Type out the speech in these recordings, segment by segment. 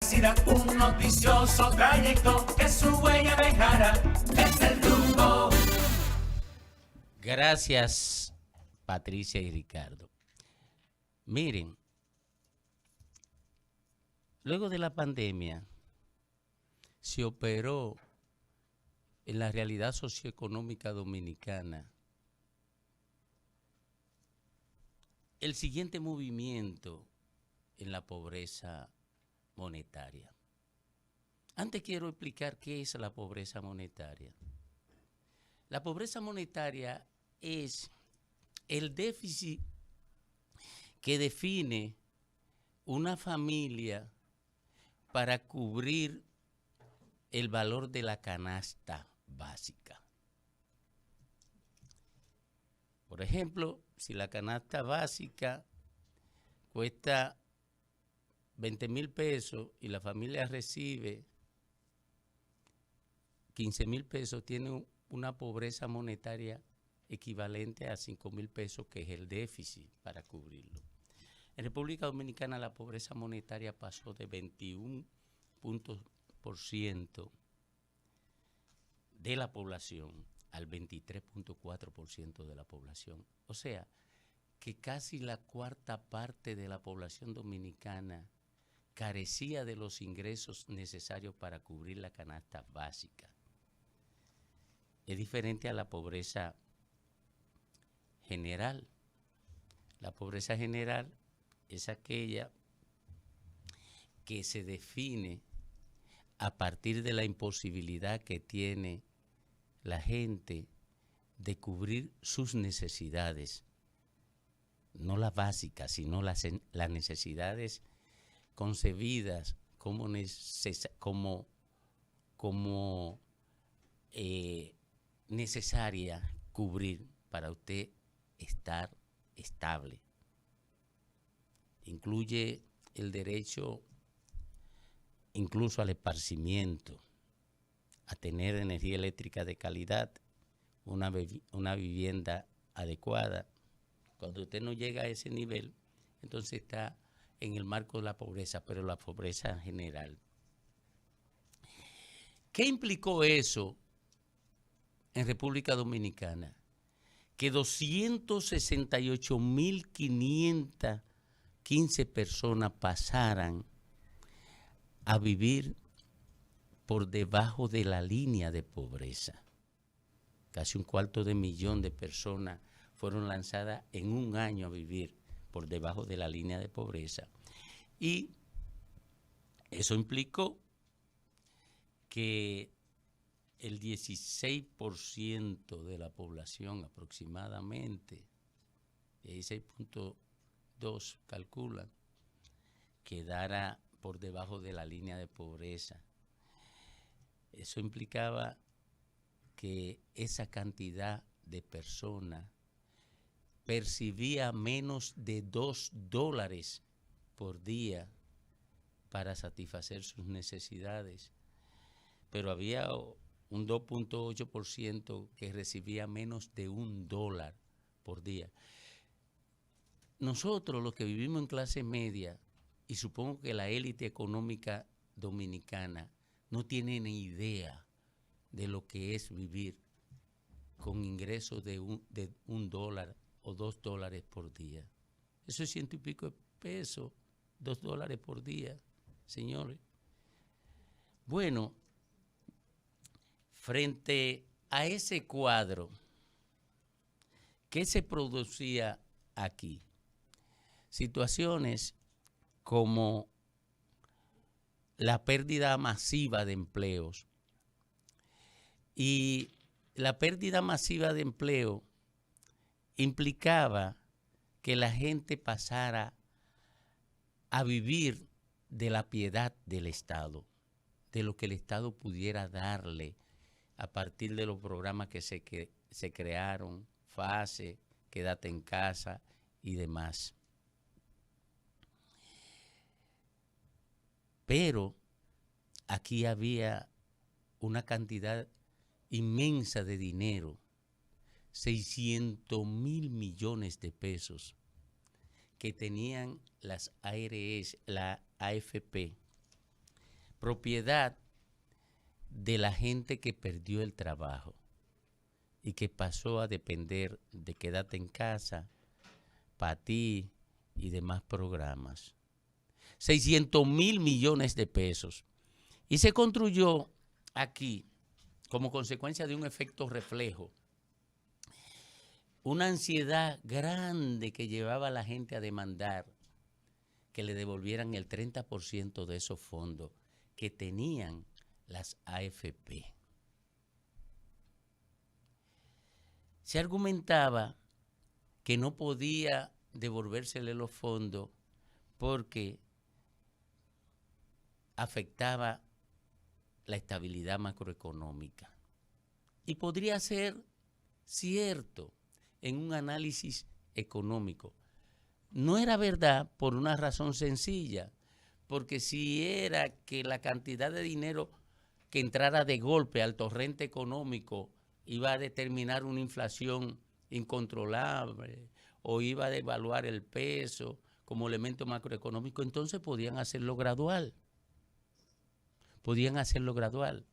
Un noticioso trayecto que su huella dejará desde el rumbo. Gracias, Patricia y Ricardo. Miren, luego de la pandemia se operó en la realidad socioeconómica dominicana el siguiente movimiento en la pobreza monetaria. Antes quiero explicar qué es la pobreza monetaria. La pobreza monetaria es el déficit que define una familia para cubrir el valor de la canasta básica. Por ejemplo, si la canasta básica cuesta 20,000 pesos y la familia recibe 15,000 pesos, tiene una pobreza monetaria equivalente a 5,000 pesos, que es el déficit para cubrirlo. En República Dominicana la pobreza monetaria pasó de 21% de la población al 23.4% de la población. O sea, que casi la cuarta parte de la población dominicana carecía de los ingresos necesarios para cubrir la canasta básica. Es diferente a la pobreza general. La pobreza general es aquella que se define a partir de la imposibilidad que tiene la gente de cubrir sus necesidades, no las básicas, sino las necesidades concebidas como necesaria cubrir para usted estar estable. Incluye el derecho incluso al esparcimiento, a tener energía eléctrica de calidad, una vivienda adecuada. Cuando usted no llega a ese nivel, entonces está en el marco de la pobreza, pero la pobreza general. ¿Qué implicó eso en República Dominicana? Que 268,515 personas pasaran a vivir por debajo de la línea de pobreza. Casi 250,000 de personas fueron lanzadas en un año a vivir por debajo de la línea de pobreza. Y eso implicó que el 16% de la población aproximadamente, 16.2 calculan, quedara por debajo de la línea de pobreza. Eso implicaba que esa cantidad de personas percibía menos de $2 por día para satisfacer sus necesidades, pero había un 2.8% que recibía menos de $1 por día. Nosotros, los que vivimos en clase media, y supongo que la élite económica dominicana no tiene ni idea de lo que es vivir con ingresos de $1 o $2 por día. Eso es 100 y pico de pesos, $2 por día, señores. Bueno, frente a ese cuadro, ¿qué se producía aquí? Situaciones como la pérdida masiva de empleos. Y la pérdida masiva de empleo implicaba que la gente pasara a vivir de la piedad del Estado, de lo que el Estado pudiera darle a partir de los programas que se crearon, FASE, Quédate en Casa y demás. Pero aquí había una cantidad inmensa de dinero, 600,000 millones de pesos, que tenían las ARS, la AFP, propiedad de la gente que perdió el trabajo y que pasó a depender de quédate en casa, para ti y demás programas. 600,000 millones de pesos. Y se construyó aquí, como consecuencia de un efecto reflejo, una ansiedad grande que llevaba a la gente a demandar que le devolvieran el 30% de esos fondos que tenían las AFP. Se argumentaba que no podía devolvérsele los fondos porque afectaba la estabilidad macroeconómica. Y podría ser cierto en un análisis económico. No era verdad por una razón sencilla, porque si era que la cantidad de dinero que entrara de golpe al torrente económico iba a determinar una inflación incontrolable o iba a devaluar el peso como elemento macroeconómico, entonces podían hacerlo gradual. Podían hacerlo gradual.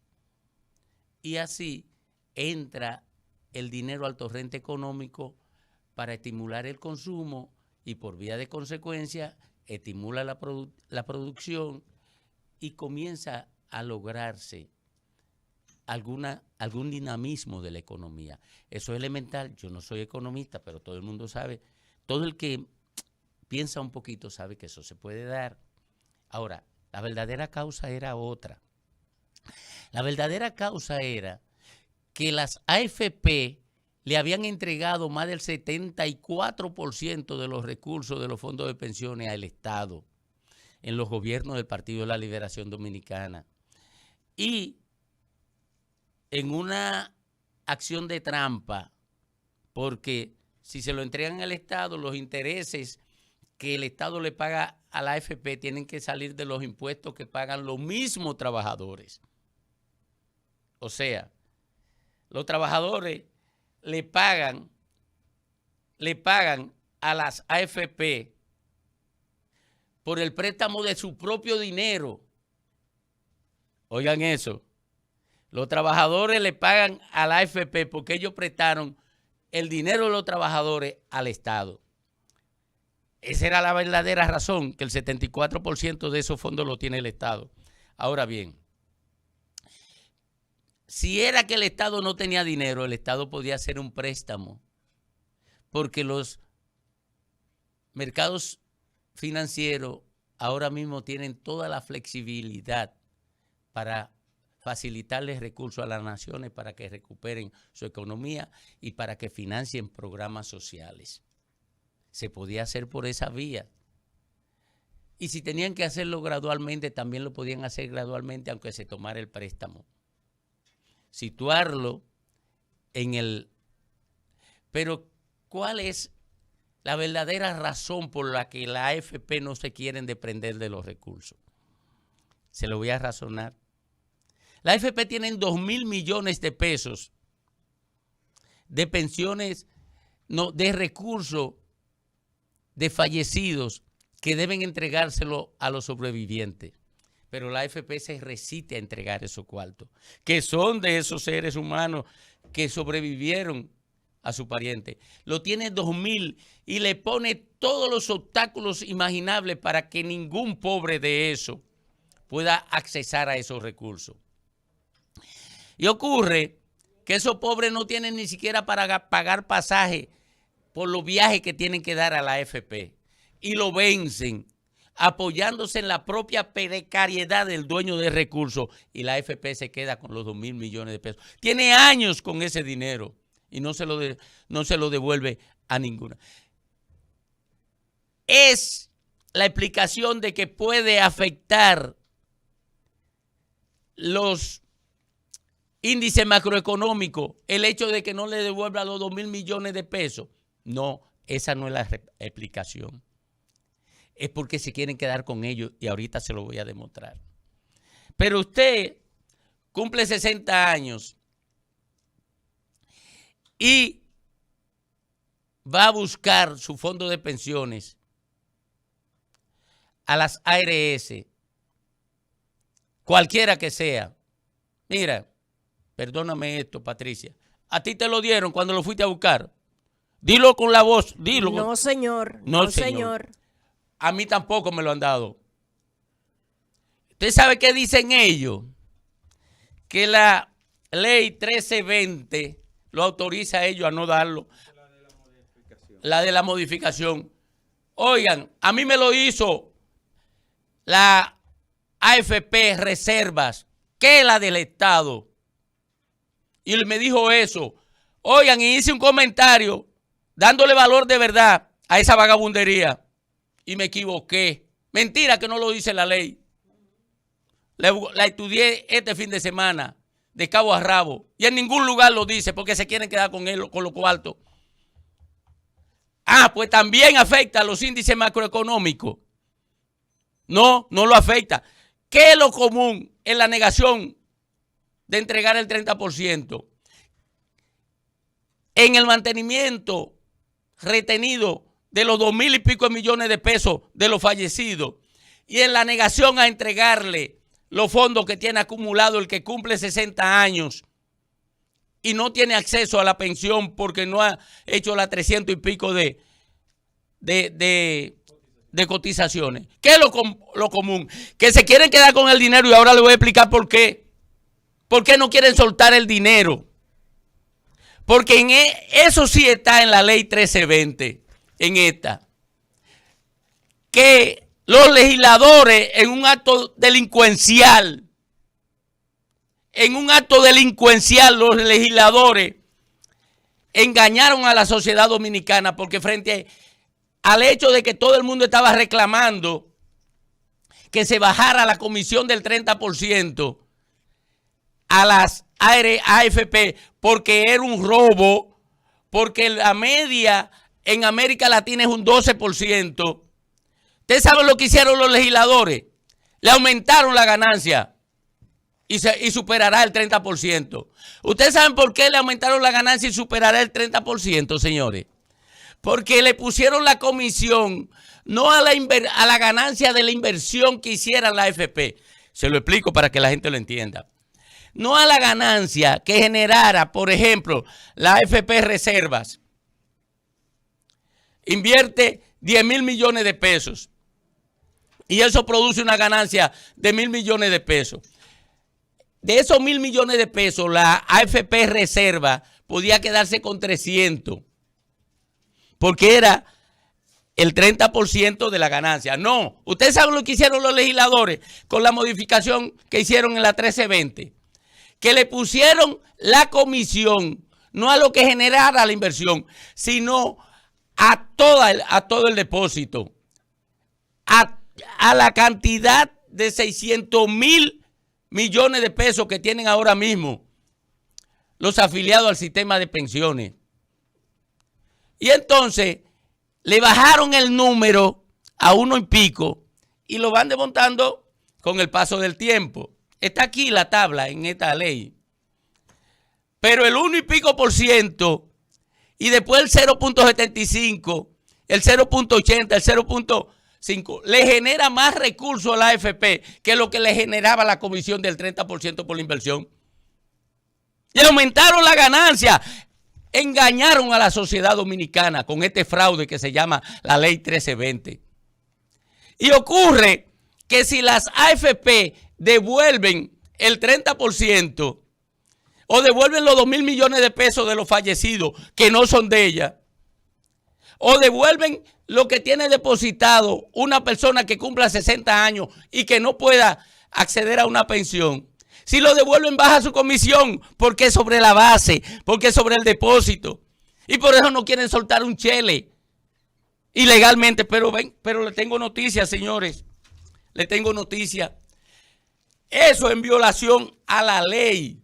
Y así entra el dinero al torrente económico para estimular el consumo y por vía de consecuencia estimula la producción y comienza a lograrse algún dinamismo de la economía. Eso es elemental. Yo no soy economista, pero todo el mundo sabe, todo el que piensa un poquito sabe que eso se puede dar. Ahora, la verdadera causa era otra. La verdadera causa era que las AFP le habían entregado más del 74% de los recursos de los fondos de pensiones al Estado en los gobiernos del Partido de la Liberación Dominicana. Y en una acción de trampa, porque si se lo entregan al Estado, los intereses que el Estado le paga a la AFP tienen que salir de los impuestos que pagan los mismos trabajadores. O sea, los trabajadores le pagan a las AFP por el préstamo de su propio dinero. Oigan eso. Los trabajadores le pagan a la AFP porque ellos prestaron el dinero de los trabajadores al Estado. Esa era la verdadera razón, que el 74% de esos fondos lo tiene el Estado. Ahora bien, si era que el Estado no tenía dinero, el Estado podía hacer un préstamo, porque los mercados financieros ahora mismo tienen toda la flexibilidad para facilitarles recursos a las naciones para que recuperen su economía y para que financien programas sociales. Se podía hacer por esa vía. Y si tenían que hacerlo gradualmente, también lo podían hacer gradualmente, aunque se tomara el préstamo. Situarlo en el... Pero, ¿cuál es la verdadera razón por la que la AFP no se quieren desprender de los recursos? Se lo voy a razonar. La AFP tiene 2,000 millones de pesos de pensiones, no, de recursos de fallecidos que deben entregárselo a los sobrevivientes. Pero la AFP se resiste a entregar esos cuartos, que son de esos seres humanos que sobrevivieron a su pariente. Lo tiene 2,000 y le pone todos los obstáculos imaginables para que ningún pobre de eso pueda accesar a esos recursos. Y ocurre que esos pobres no tienen ni siquiera para pagar pasaje por los viajes que tienen que dar a la AFP. Y lo vencen apoyándose en la propia precariedad del dueño de recursos. Y la AFP se queda con los 2,000 millones de pesos. Tiene años con ese dinero y no se lo devuelve a ninguna. Es la explicación de que puede afectar los índices macroeconómicos el hecho de que no le devuelva los 2,000 millones de pesos. No, esa no es la explicación. Es porque se quieren quedar con ellos y ahorita se lo voy a demostrar. Pero usted cumple 60 años y va a buscar su fondo de pensiones a las ARS, cualquiera que sea. Mira, perdóname esto, Patricia. ¿A ti te lo dieron cuando lo fuiste a buscar? Dilo con la voz, dilo. No, señor. No, señor. A mí tampoco me lo han dado. ¿Usted sabe qué dicen ellos? Que la ley 1320 lo autoriza a ellos a no darlo. La de la modificación. Oigan, a mí me lo hizo la AFP Reservas, que es la del Estado. Y me dijo eso. Oigan, y hice un comentario dándole valor de verdad a esa vagabundería. Y me equivoqué. Mentira que no lo dice la ley. La estudié este fin de semana, de cabo a rabo. Y en ningún lugar lo dice porque se quieren quedar con él, con lo cuarto. Ah, pues también afecta a los índices macroeconómicos. No, no lo afecta. ¿Qué es lo común en la negación de entregar el 30%? En el mantenimiento retenido de los 2,000 y pico de millones de pesos de los fallecidos y en la negación a entregarle los fondos que tiene acumulado el que cumple 60 años y no tiene acceso a la pensión porque no ha hecho las 300 y pico de cotizaciones. ¿Qué es lo común? Que se quieren quedar con el dinero y ahora les voy a explicar por qué. ¿Por qué no quieren soltar el dinero? Porque eso sí está en la ley 1320, en esta. Que los legisladores en un acto delincuencial, los legisladores engañaron a la sociedad dominicana porque frente al hecho de que todo el mundo estaba reclamando que se bajara la comisión del 30% a las AFP porque era un robo, porque la media en América Latina es un 12%. ¿Ustedes saben lo que hicieron los legisladores? Le aumentaron la ganancia y superará el 30%. ¿Ustedes saben por qué le aumentaron la ganancia y superará el 30%, señores? Porque le pusieron la comisión no a la ganancia de la inversión que hiciera la AFP. Se lo explico para que la gente lo entienda. No a la ganancia que generara, por ejemplo, la AFP Reservas. Invierte 10,000 millones de pesos. Y eso produce una ganancia de 1,000 millones de pesos. De esos 1,000 millones de pesos, la AFP Reserva podía quedarse con 300. Porque era el 30% de la ganancia. No, ustedes saben lo que hicieron los legisladores con la modificación que hicieron en la 1320. Que le pusieron la comisión, no a lo que generara la inversión, sino a todo el depósito. A la cantidad de 600,000 millones de pesos que tienen ahora mismo los afiliados al sistema de pensiones. Y entonces le bajaron el número a 1 y pico y lo van desmontando con el paso del tiempo. Está aquí la tabla en esta ley. Pero el 1 y pico % y después el 0.75, el 0.80, el 0.5 le genera más recursos a la AFP que lo que le generaba la comisión del 30% por la inversión. Y aumentaron la ganancia. Engañaron a la sociedad dominicana con este fraude que se llama la ley 1320. Y ocurre que si las AFP devuelven el 30% o devuelven los 2,000 millones de pesos de los fallecidos que no son de ella, o devuelven lo que tiene depositado una persona que cumpla 60 años y que no pueda acceder a una pensión, si lo devuelven baja su comisión porque es sobre la base, porque es sobre el depósito. Y por eso no quieren soltar un chele ilegalmente. Pero le tengo noticias, señores. Le tengo noticias. Eso en violación a la ley.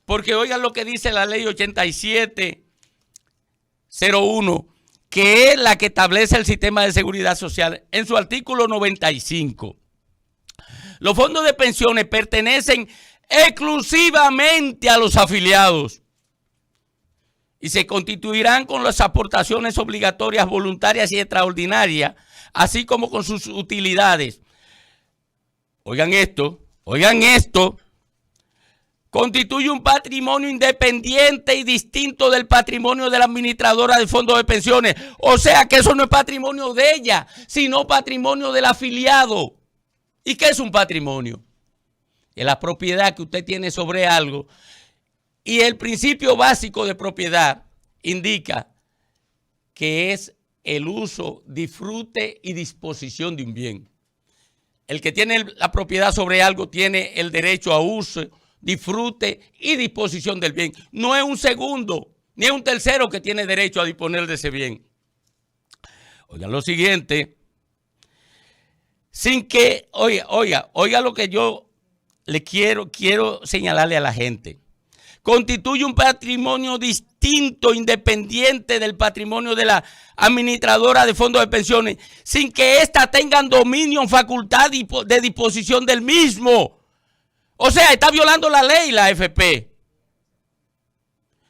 Porque oigan lo que dice la ley 8701, que es la que establece el sistema de seguridad social. En su artículo 95. Los fondos de pensiones pertenecen exclusivamente a los afiliados y se constituirán con las aportaciones obligatorias, voluntarias y extraordinarias, así como con sus utilidades. Oigan esto, oigan esto, constituye un patrimonio independiente y distinto del patrimonio de la administradora de fondos de pensiones. O sea que eso no es patrimonio de ella, sino patrimonio del afiliado. ¿Y qué es un patrimonio? Es la propiedad que usted tiene sobre algo. Y el principio básico de propiedad indica que es el uso, disfrute y disposición de un bien. El que tiene la propiedad sobre algo tiene el derecho a uso, disfrute y disposición del bien. No es un segundo, ni es un tercero que tiene derecho a disponer de ese bien. Oigan lo siguiente. Sin que, oiga lo que yo le quiero señalarle a la gente. Constituye un patrimonio distinto, independiente del patrimonio de la administradora de fondos de pensiones, sin que ésta tengan dominio o facultad de disposición del mismo. O sea, está violando la ley la AFP,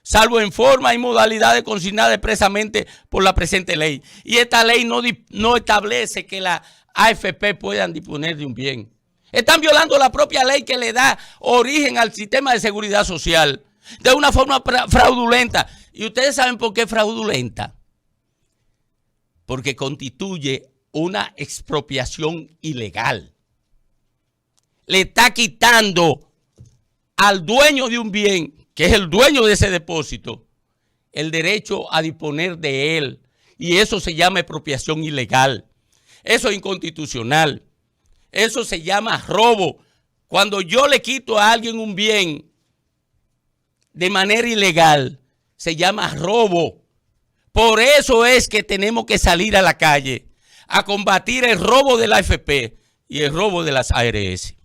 salvo en forma y modalidades consignadas expresamente por la presente ley. Y esta ley no establece que la AFP puedan disponer de un bien. Están violando la propia ley que le da origen al sistema de seguridad social de una forma fraudulenta. ¿Y ustedes saben por qué es fraudulenta? Porque constituye una expropiación ilegal. Le está quitando al dueño de un bien, que es el dueño de ese depósito, el derecho a disponer de él. Y eso se llama expropiación ilegal. Eso es inconstitucional. Eso se llama robo. Cuando yo le quito a alguien un bien de manera ilegal, se llama robo. Por eso es que tenemos que salir a la calle a combatir el robo de la AFP y el robo de las ARS.